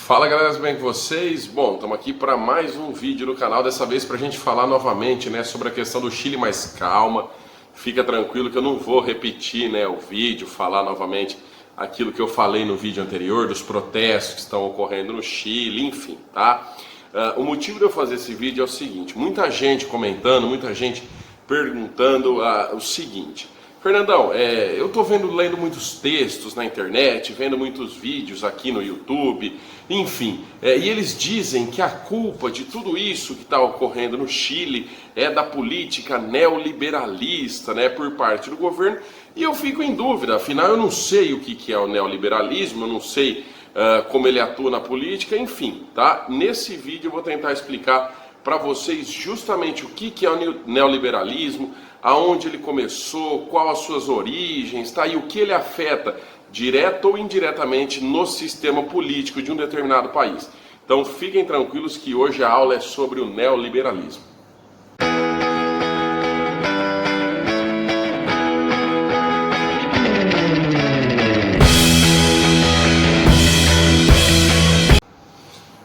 Fala galera, tudo bem com vocês? Bom, estamos aqui para mais um vídeo no canal, dessa vez para a gente falar novamente, sobre a questão do Chile, mas calma, fica tranquilo que eu não vou repetir, o vídeo, falar novamente aquilo que eu falei no vídeo anterior, dos protestos que estão ocorrendo no Chile, enfim, tá? O motivo de eu fazer esse vídeo é o seguinte, muita gente comentando, muita gente perguntando o seguinte: Fernandão, eu estou lendo muitos textos na internet, vendo muitos vídeos aqui no YouTube, enfim, e eles dizem que a culpa de tudo isso que está ocorrendo no Chile é da política neoliberalista, por parte do governo, e eu fico em dúvida, afinal eu não sei o que é o neoliberalismo, eu não sei como ele atua na política, enfim, tá? Nesse vídeo eu vou tentar explicar para vocês justamente o que é o neoliberalismo, aonde ele começou, qual as suas origens, tá? E o que ele afeta, direta ou indiretamente, no sistema político de um determinado país. Então fiquem tranquilos que hoje a aula é sobre o neoliberalismo.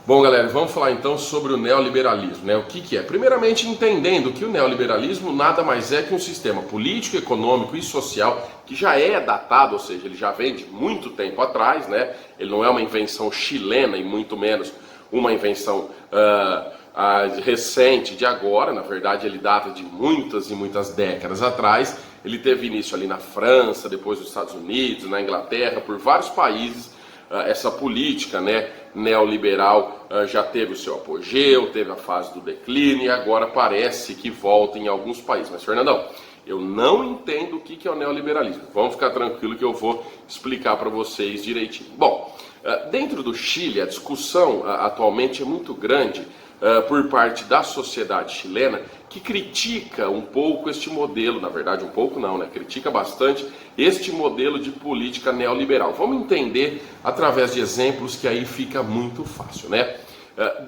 Bom galera, vamos falar então sobre o neoliberalismo, O que é? Primeiramente entendendo que o neoliberalismo nada mais é que um sistema político, econômico e social que já é datado, ou seja, ele já vem de muito tempo atrás, Ele não é uma invenção chilena e muito menos uma invenção recente de agora, na verdade ele data de muitas e muitas décadas atrás. Ele teve início ali na França, depois nos Estados Unidos, na Inglaterra, por vários países. Essa política neoliberal já teve o seu apogeu, teve a fase do declínio e agora parece que volta em alguns países. Mas Fernandão, eu não entendo o que é o neoliberalismo. Vamos ficar tranquilo que eu vou explicar para vocês direitinho. Bom, dentro do Chile a discussão atualmente é muito grande por parte da sociedade chilena, que critica um pouco este modelo, na verdade um pouco não, critica bastante este modelo de política neoliberal. Vamos entender através de exemplos que aí fica muito fácil,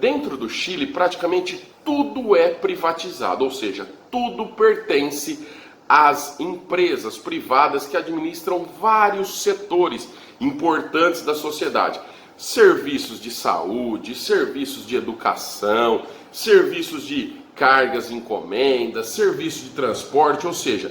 Dentro do Chile praticamente tudo é privatizado, ou seja, tudo pertence às empresas privadas que administram vários setores importantes da sociedade. Serviços de saúde, serviços de educação, serviços de cargas e encomendas, serviços de transporte, ou seja,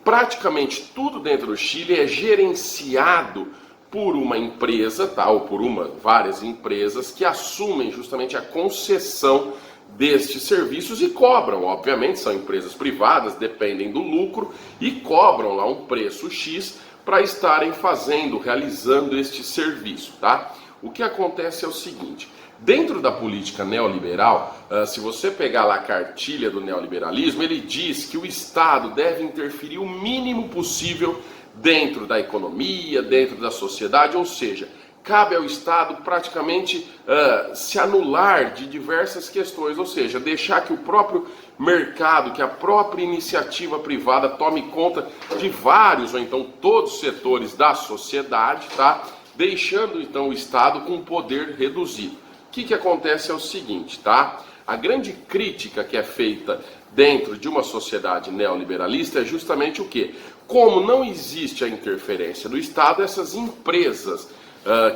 praticamente tudo dentro do Chile é gerenciado por uma empresa, ou por várias empresas que assumem justamente a concessão destes serviços e cobram, obviamente são empresas privadas, dependem do lucro e cobram lá um preço X para estarem realizando este serviço, O que acontece é o seguinte: dentro da política neoliberal, se você pegar lá a cartilha do neoliberalismo, ele diz que o Estado deve interferir o mínimo possível dentro da economia, dentro da sociedade, ou seja, cabe ao Estado praticamente se anular de diversas questões, ou seja, deixar que o próprio mercado, que a própria iniciativa privada tome conta de vários ou então todos os setores da sociedade, deixando então o Estado com poder reduzido. O que acontece é o seguinte, A grande crítica que é feita dentro de uma sociedade neoliberalista é justamente o quê? Como não existe a interferência do Estado, essas empresas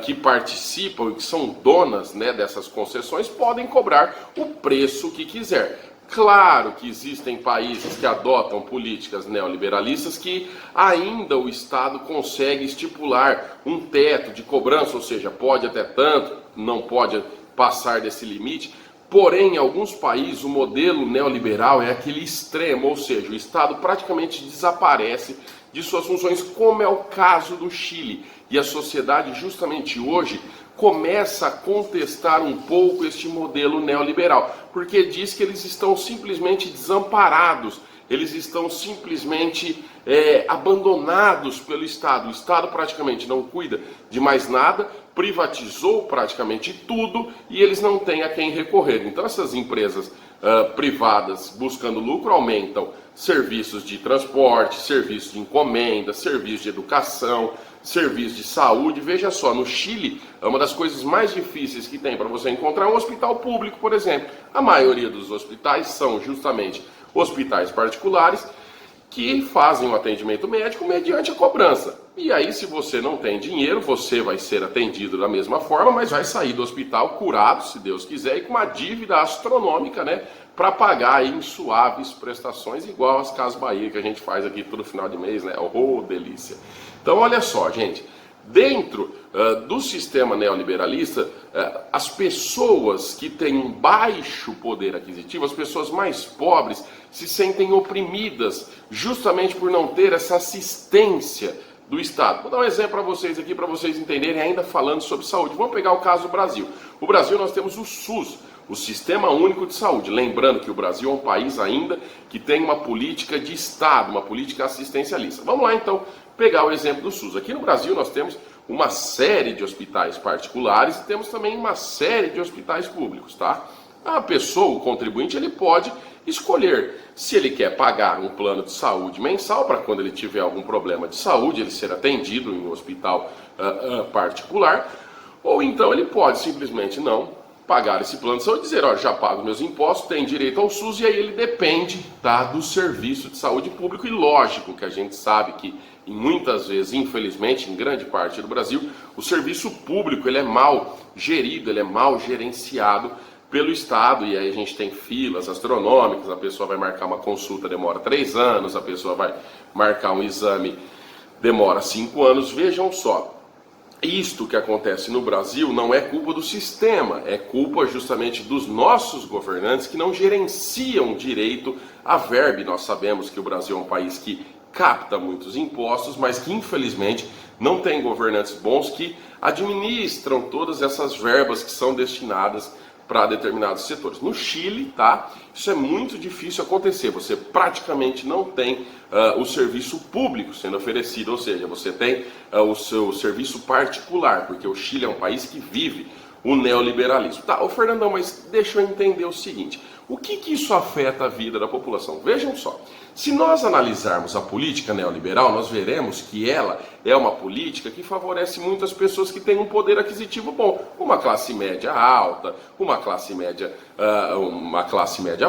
que participam e que são donas dessas concessões podem cobrar o preço que quiser. Claro que existem países que adotam políticas neoliberalistas que ainda o Estado consegue estipular um teto de cobrança, ou seja, pode até tanto, não pode passar desse limite. Porém, em alguns países o modelo neoliberal é aquele extremo, ou seja, o Estado praticamente desaparece de suas funções, como é o caso do Chile. E a sociedade justamente hoje começa a contestar um pouco este modelo neoliberal, porque diz que eles estão simplesmente desamparados, eles estão simplesmente abandonados pelo Estado. O Estado praticamente não cuida de mais nada, privatizou praticamente tudo e eles não têm a quem recorrer. Então essas empresas privadas buscando lucro aumentam serviços de transporte, serviços de encomenda, serviços de educação, serviços de saúde. Veja só, no Chile, uma das coisas mais difíceis que tem para você encontrar é um hospital público, por exemplo. A maioria dos hospitais são justamente hospitais particulares que fazem o atendimento médico mediante a cobrança. E aí, se você não tem dinheiro, você vai ser atendido da mesma forma, mas vai sair do hospital curado, se Deus quiser, e com uma dívida astronômica, né? Para pagar aí em suaves prestações, igual as Casas Bahia que a gente faz aqui todo final de mês, né? Oh, delícia! Então, olha só, gente. Dentro do sistema neoliberalista, as pessoas que têm um baixo poder aquisitivo, as pessoas mais pobres, se sentem oprimidas justamente por não ter essa assistência do Estado. Vou dar um exemplo para vocês aqui, para vocês entenderem, ainda falando sobre saúde. Vamos pegar o caso do Brasil. O Brasil, nós temos o SUS, o Sistema Único de Saúde. Lembrando que o Brasil é um país ainda que tem uma política de Estado, uma política assistencialista. Vamos lá, então, pegar o exemplo do SUS. Aqui no Brasil nós temos uma série de hospitais particulares e temos também uma série de hospitais públicos, tá? A pessoa, o contribuinte, ele pode escolher se ele quer pagar um plano de saúde mensal para quando ele tiver algum problema de saúde, ele ser atendido em um hospital particular, ou então ele pode simplesmente não pagar esse plano de saúde e dizer, ó, já pago meus impostos, tem direito ao SUS, e aí ele depende, tá, do serviço de saúde público. E lógico que a gente sabe que muitas vezes, infelizmente, em grande parte do Brasil, o serviço público ele é mal gerido, ele é mal gerenciado pelo Estado, e aí a gente tem filas astronômicas, a pessoa vai marcar uma consulta, demora 3 anos, a pessoa vai marcar um exame, demora 5 anos. Vejam só, isto que acontece no Brasil não é culpa do sistema, é culpa justamente dos nossos governantes que não gerenciam direito a verba. E nós sabemos que o Brasil é um país que capta muitos impostos, mas que infelizmente não tem governantes bons que administram todas essas verbas que são destinadas para determinados setores. No Chile, tá? Isso é muito difícil acontecer. Você praticamente não tem o serviço público sendo oferecido, ou seja, você tem o seu serviço particular, porque o Chile é um país que vive o neoliberalismo. Tá, ô Fernandão, mas deixa eu entender o seguinte, o que isso afeta a vida da população? Vejam só, se nós analisarmos a política neoliberal, nós veremos que ela é uma política que favorece muitas pessoas que têm um poder aquisitivo bom, uma classe média alta, uma classe média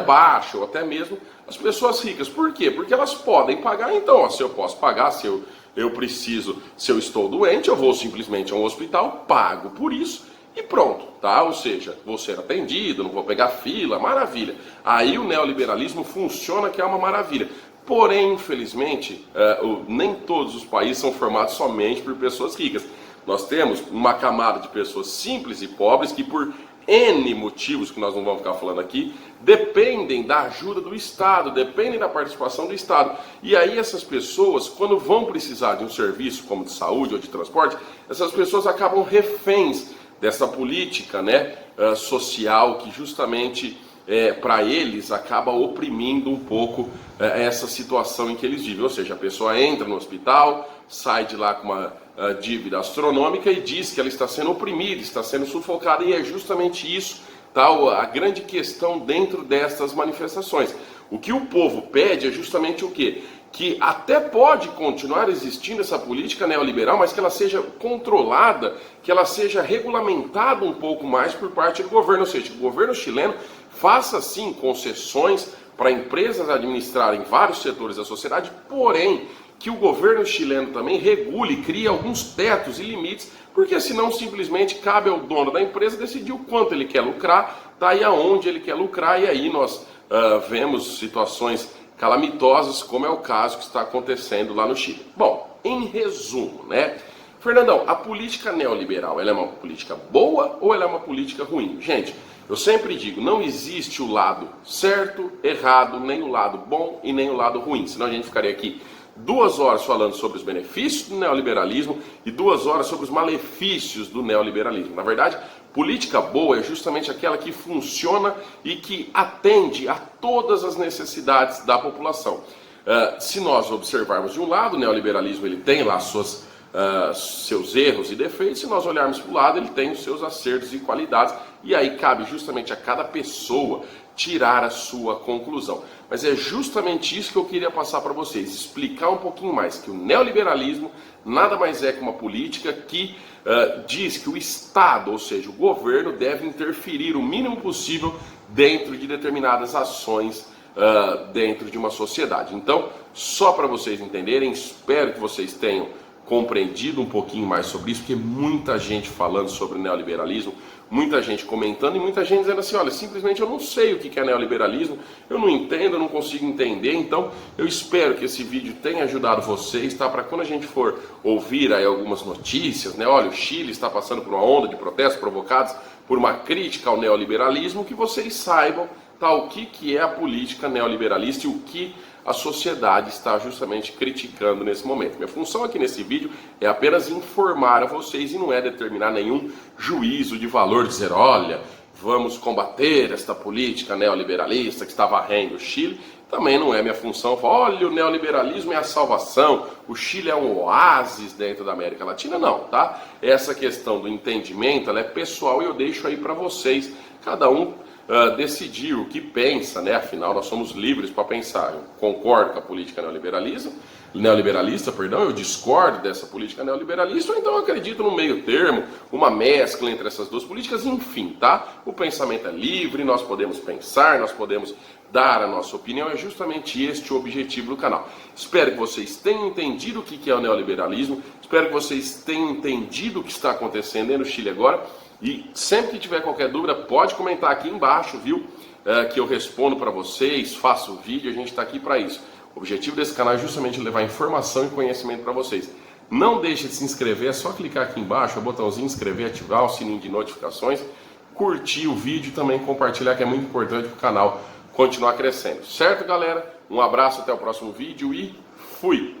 baixa, ou até mesmo as pessoas ricas. Por quê? Porque elas podem pagar, então, ó, se eu posso pagar, se eu preciso, se eu estou doente, eu vou simplesmente a um hospital, pago por isso, e pronto, tá? Ou seja, vou ser atendido, não vou pegar fila, maravilha. Aí o neoliberalismo funciona, que é uma maravilha. Porém, infelizmente, nem todos os países são formados somente por pessoas ricas. Nós temos uma camada de pessoas simples e pobres que, por N motivos que nós não vamos ficar falando aqui, dependem da ajuda do Estado, dependem da participação do Estado. E aí essas pessoas, quando vão precisar de um serviço como de saúde ou de transporte, essas pessoas acabam reféns dessa política, né, social que justamente para eles acaba oprimindo um pouco essa situação em que eles vivem. Ou seja, a pessoa entra no hospital, sai de lá com uma dívida astronômica e diz que ela está sendo oprimida, está sendo sufocada, e é justamente isso, tá, a grande questão dentro dessas manifestações. O que o povo pede é justamente o quê? Que até pode continuar existindo essa política neoliberal, mas que ela seja controlada, que ela seja regulamentada um pouco mais por parte do governo, ou seja, que o governo chileno faça sim concessões para empresas administrarem vários setores da sociedade, porém que o governo chileno também regule, crie alguns tetos e limites, porque senão simplesmente cabe ao dono da empresa decidir o quanto ele quer lucrar, tá, e aonde ele quer lucrar, e aí nós vemos situações calamitosas, como é o caso que está acontecendo lá no Chile. Bom, em resumo, né? Fernandão, a política neoliberal, ela é uma política boa ou ela é uma política ruim? Gente, eu sempre digo, não existe o lado certo, errado, nem o lado bom e nem o lado ruim, senão a gente ficaria aqui 2 horas falando sobre os benefícios do neoliberalismo e 2 horas sobre os malefícios do neoliberalismo. Na verdade, política boa é justamente aquela que funciona e que atende a todas as necessidades da população. Se nós observarmos de um lado, o neoliberalismo ele tem lá seus erros e defeitos. Se nós olharmos para o lado, ele tem os seus acertos e qualidades, e aí cabe justamente a cada pessoa tirar a sua conclusão. Mas é justamente isso que eu queria passar para vocês, explicar um pouquinho mais, que o neoliberalismo nada mais é que uma política que diz que o Estado, ou seja, o governo, deve interferir o mínimo possível dentro de determinadas ações dentro de uma sociedade. Então, só para vocês entenderem, espero que vocês tenham compreendido um pouquinho mais sobre isso, porque muita gente falando sobre neoliberalismo, muita gente comentando e muita gente dizendo assim, olha, simplesmente eu não sei o que é neoliberalismo, eu não entendo, eu não consigo entender, então eu espero que esse vídeo tenha ajudado vocês, tá? Para quando a gente for ouvir aí algumas notícias, né? Olha, o Chile está passando por uma onda de protestos provocados por uma crítica ao neoliberalismo, que vocês saibam, tá, o que é a política neoliberalista e o que a sociedade está justamente criticando nesse momento. Minha função aqui nesse vídeo é apenas informar a vocês e não é determinar nenhum juízo de valor, dizer, olha, vamos combater esta política neoliberalista que está varrendo o Chile. Também não é minha função falar, olha, o neoliberalismo é a salvação, o Chile é um oásis dentro da América Latina, não, tá? Essa questão do entendimento, ela é pessoal e eu deixo aí para vocês, cada um decidir o que pensa, né? Afinal, nós somos livres para pensar. Eu concordo com a política neoliberalista, eu discordo dessa política neoliberalista, ou então eu acredito no meio termo, uma mescla entre essas duas políticas, enfim, tá? O pensamento é livre, nós podemos pensar, nós podemos dar a nossa opinião, é justamente este o objetivo do canal. Espero que vocês tenham entendido o que é o neoliberalismo, espero que vocês tenham entendido o que está acontecendo aí no Chile agora, e sempre que tiver qualquer dúvida, pode comentar aqui embaixo, viu? Que eu respondo para vocês, faço vídeo, a gente está aqui para isso. O objetivo desse canal é justamente levar informação e conhecimento para vocês. Não deixe de se inscrever, é só clicar aqui embaixo, o botãozinho inscrever, ativar o sininho de notificações, curtir o vídeo e também compartilhar, que é muito importante para o canal continuar crescendo. Certo, galera? Um abraço, até o próximo vídeo e fui!